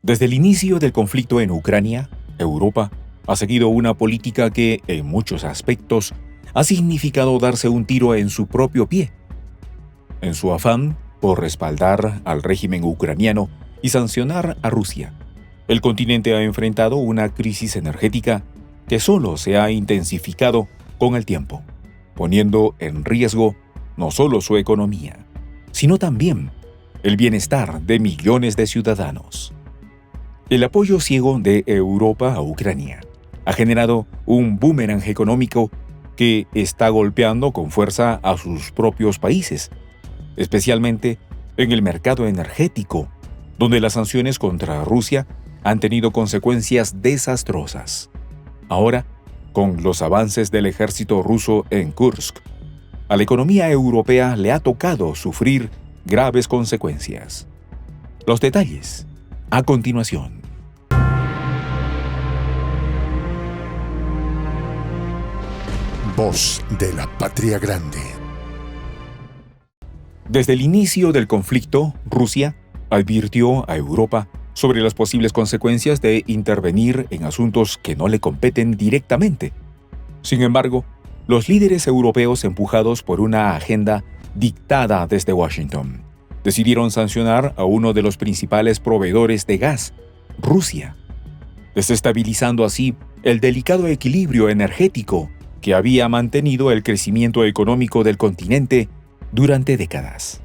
Desde el inicio del conflicto en Ucrania, Europa ha seguido una política que, en muchos aspectos, ha significado darse un tiro en su propio pie. En su afán por respaldar al régimen ucraniano y sancionar a Rusia, el continente ha enfrentado una crisis energética que solo se ha intensificado con el tiempo, poniendo en riesgo no solo su economía, sino también el bienestar de millones de ciudadanos. El apoyo ciego de Europa a Ucrania ha generado un boomerang económico que está golpeando con fuerza a sus propios países, especialmente en el mercado energético, donde las sanciones contra Rusia han tenido consecuencias desastrosas. Ahora, con los avances del ejército ruso en Kursk, a la economía europea le ha tocado sufrir graves consecuencias. Los detalles a continuación. Voz de la Patria Grande. Desde el inicio del conflicto, Rusia advirtió a Europa sobre las posibles consecuencias de intervenir en asuntos que no le competen directamente. Sin embargo, los líderes europeos, empujados por una agenda dictada desde Washington, decidieron sancionar a uno de los principales proveedores de gas, Rusia, desestabilizando así el delicado equilibrio energético que había mantenido el crecimiento económico del continente durante décadas.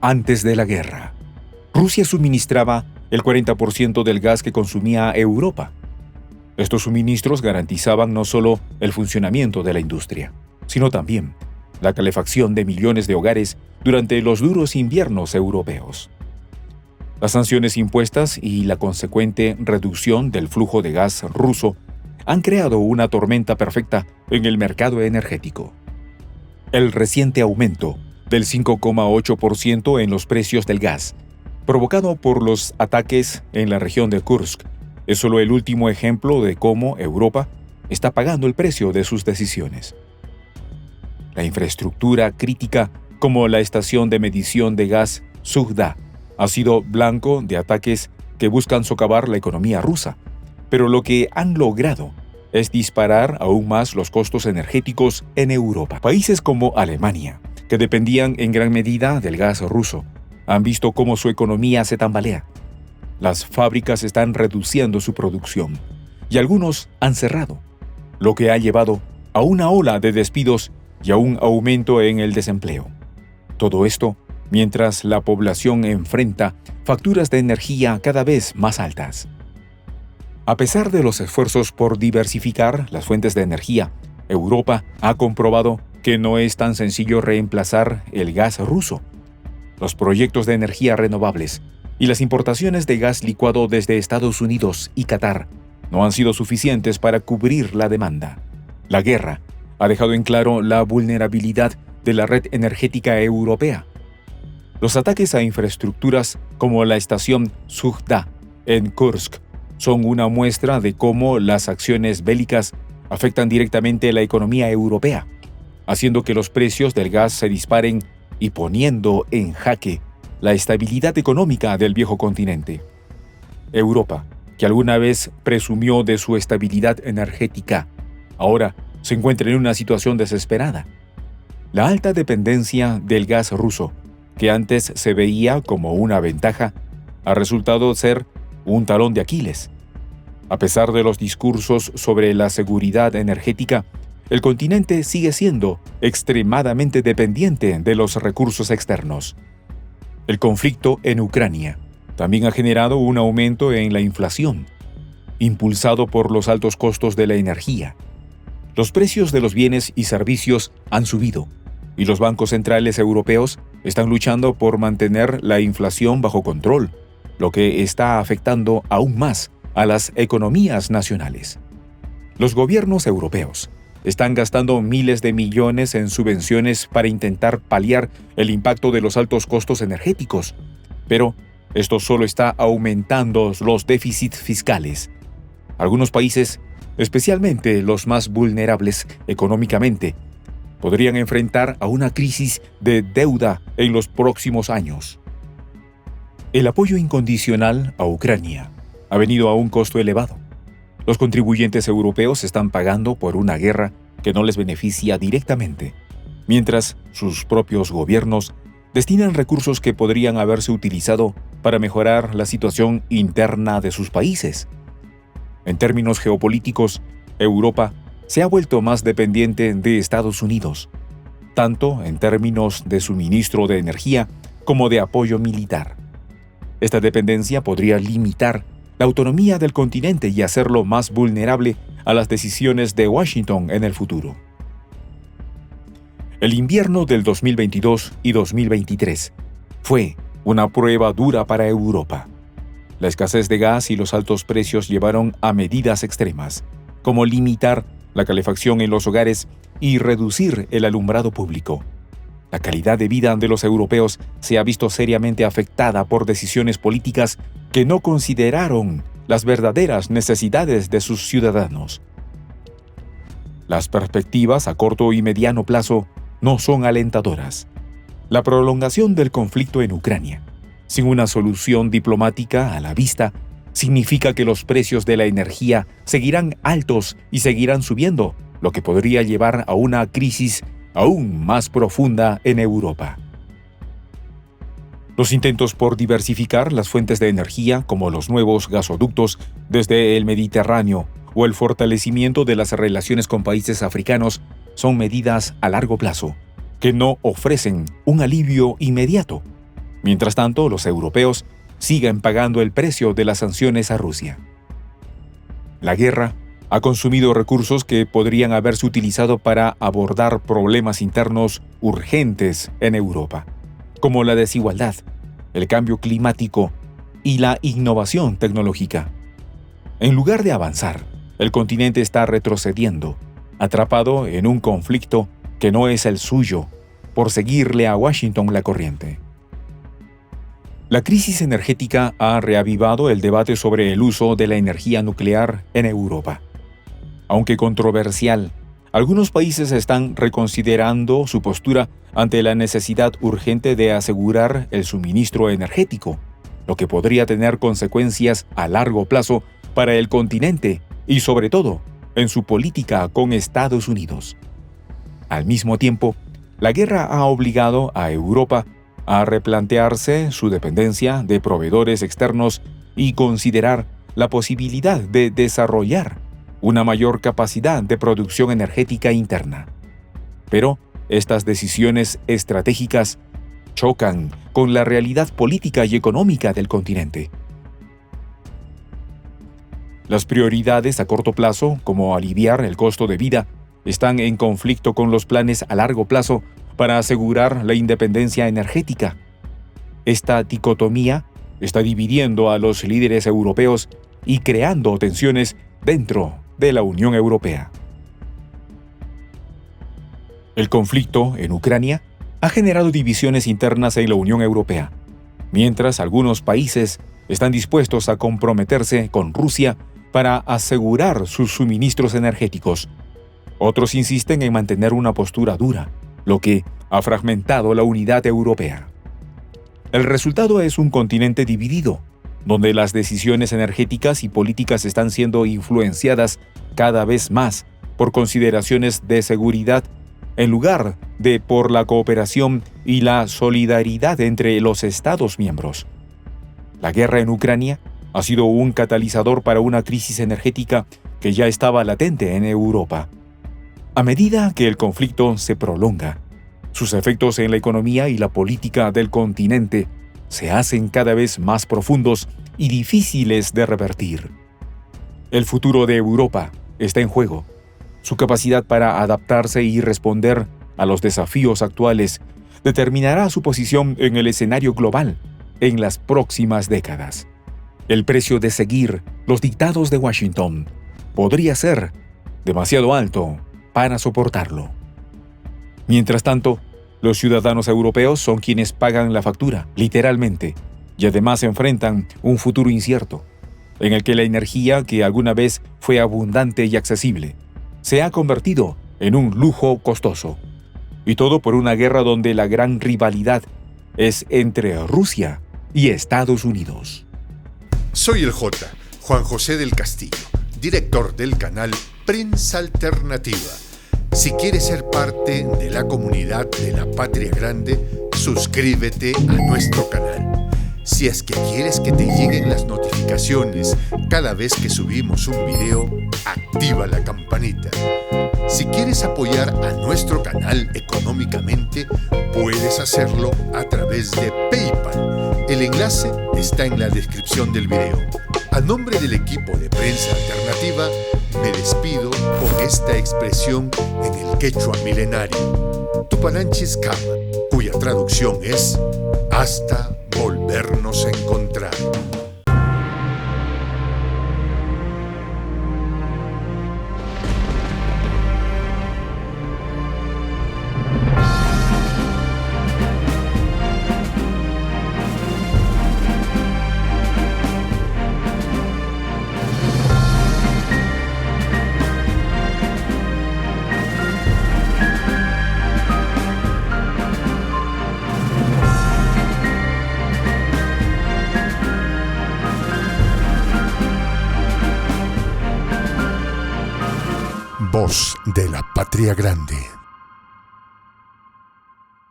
Antes de la guerra, Rusia suministraba el 40% del gas que consumía Europa. Estos suministros garantizaban no solo el funcionamiento de la industria, sino también la calefacción de millones de hogares durante los duros inviernos europeos. Las sanciones impuestas y la consecuente reducción del flujo de gas ruso han creado una tormenta perfecta en el mercado energético. El reciente aumento del 5,8% en los precios del gas, provocado por los ataques en la región de Kursk, es solo el último ejemplo de cómo Europa está pagando el precio de sus decisiones. La infraestructura crítica, como la estación de medición de gas Sugda, ha sido blanco de ataques que buscan socavar la economía rusa, pero lo que han logrado es disparar aún más los costos energéticos en Europa. Países como Alemania, que dependían en gran medida del gas ruso, han visto cómo su economía se tambalea. Las fábricas están reduciendo su producción y algunos han cerrado, lo que ha llevado a una ola de despidos y a un aumento en el desempleo. Todo esto mientras la población enfrenta facturas de energía cada vez más altas. A pesar de los esfuerzos por diversificar las fuentes de energía, Europa ha comprobado que no es tan sencillo reemplazar el gas ruso. Los proyectos de energía renovables y las importaciones de gas licuado desde Estados Unidos y Qatar no han sido suficientes para cubrir la demanda. La guerra ha dejado en claro la vulnerabilidad de la red energética europea. Los ataques a infraestructuras como la estación Sugda en Kursk son una muestra de cómo las acciones bélicas afectan directamente la economía europea, haciendo que los precios del gas se disparen y poniendo en jaque la estabilidad económica del viejo continente. Europa, que alguna vez presumió de su estabilidad energética, ahora se encuentra en una situación desesperada. La alta dependencia del gas ruso, que antes se veía como una ventaja, ha resultado ser un talón de Aquiles. A pesar de los discursos sobre la seguridad energética, el continente sigue siendo extremadamente dependiente de los recursos externos. El conflicto en Ucrania también ha generado un aumento en la inflación, impulsado por los altos costos de la energía. Los precios de los bienes y servicios han subido, y los bancos centrales europeos están luchando por mantener la inflación bajo control, lo que está afectando aún más a las economías nacionales. Los gobiernos europeos están gastando miles de millones en subvenciones para intentar paliar el impacto de los altos costos energéticos, pero esto solo está aumentando los déficits fiscales. Algunos países, especialmente los más vulnerables económicamente, podrían enfrentar a una crisis de deuda en los próximos años. El apoyo incondicional a Ucrania ha venido a un costo elevado. Los contribuyentes europeos están pagando por una guerra que no les beneficia directamente, mientras sus propios gobiernos destinan recursos que podrían haberse utilizado para mejorar la situación interna de sus países. En términos geopolíticos, Europa se ha vuelto más dependiente de Estados Unidos, tanto en términos de suministro de energía como de apoyo militar. Esta dependencia podría limitar la autonomía del continente y hacerlo más vulnerable a las decisiones de Washington en el futuro. El invierno del 2022 y 2023 fue una prueba dura para Europa. La escasez de gas y los altos precios llevaron a medidas extremas, como limitar la calefacción en los hogares y reducir el alumbrado público. La calidad de vida de los europeos se ha visto seriamente afectada por decisiones políticas que no consideraron las verdaderas necesidades de sus ciudadanos. Las perspectivas a corto y mediano plazo no son alentadoras. La prolongación del conflicto en Ucrania, sin una solución diplomática a la vista, significa que los precios de la energía seguirán altos y seguirán subiendo, lo que podría llevar a una crisis aún más profunda en Europa. Los intentos por diversificar las fuentes de energía, como los nuevos gasoductos desde el Mediterráneo o el fortalecimiento de las relaciones con países africanos, son medidas a largo plazo, que no ofrecen un alivio inmediato. Mientras tanto, los europeos siguen pagando el precio de las sanciones a Rusia. La guerra ha consumido recursos que podrían haberse utilizado para abordar problemas internos urgentes en Europa, como la desigualdad, el cambio climático y la innovación tecnológica. En lugar de avanzar, el continente está retrocediendo, atrapado en un conflicto que no es el suyo, por seguirle a Washington la corriente. La crisis energética ha reavivado el debate sobre el uso de la energía nuclear en Europa. Aunque controversial, algunos países están reconsiderando su postura ante la necesidad urgente de asegurar el suministro energético, lo que podría tener consecuencias a largo plazo para el continente y, sobre todo, en su política con Estados Unidos. Al mismo tiempo, la guerra ha obligado a Europa a replantearse su dependencia de proveedores externos y considerar la posibilidad de desarrollar una mayor capacidad de producción energética interna. Pero estas decisiones estratégicas chocan con la realidad política y económica del continente. Las prioridades a corto plazo, como aliviar el costo de vida, están en conflicto con los planes a largo plazo para asegurar la independencia energética. Esta dicotomía está dividiendo a los líderes europeos y creando tensiones dentro de la Unión Europea. El conflicto en Ucrania ha generado divisiones internas en la Unión Europea, mientras algunos países están dispuestos a comprometerse con Rusia para asegurar sus suministros energéticos. Otros insisten en mantener una postura dura, lo que ha fragmentado la unidad europea. El resultado es un continente dividido, donde las decisiones energéticas y políticas están siendo influenciadas cada vez más por consideraciones de seguridad en lugar de por la cooperación y la solidaridad entre los Estados miembros. La guerra en Ucrania ha sido un catalizador para una crisis energética que ya estaba latente en Europa. A medida que el conflicto se prolonga, sus efectos en la economía y la política del continente se hacen cada vez más profundos y difíciles de revertir. El futuro de Europa está en juego. Su capacidad para adaptarse y responder a los desafíos actuales determinará su posición en el escenario global en las próximas décadas. El precio de seguir los dictados de Washington podría ser demasiado alto para soportarlo. Mientras tanto, los ciudadanos europeos son quienes pagan la factura, literalmente, y además enfrentan un futuro incierto, en el que la energía que alguna vez fue abundante y accesible se ha convertido en un lujo costoso. Y todo por una guerra donde la gran rivalidad es entre Rusia y Estados Unidos. Soy el J, Juan José del Castillo, director del canal Prensa Alternativa. Si quieres ser parte de la comunidad de la Patria Grande, suscríbete a nuestro canal. Si es que quieres que te lleguen las notificaciones cada vez que subimos un video, activa la campanita. Si quieres apoyar a nuestro canal económicamente, puedes hacerlo a través de PayPal. El enlace está en la descripción del video. A nombre del equipo de Prensa Alternativa, me despido con esta expresión en el quechua milenario, Tupananchis Kama, cuya traducción es hasta volvernos a encontrar. Voz de la Patria Grande.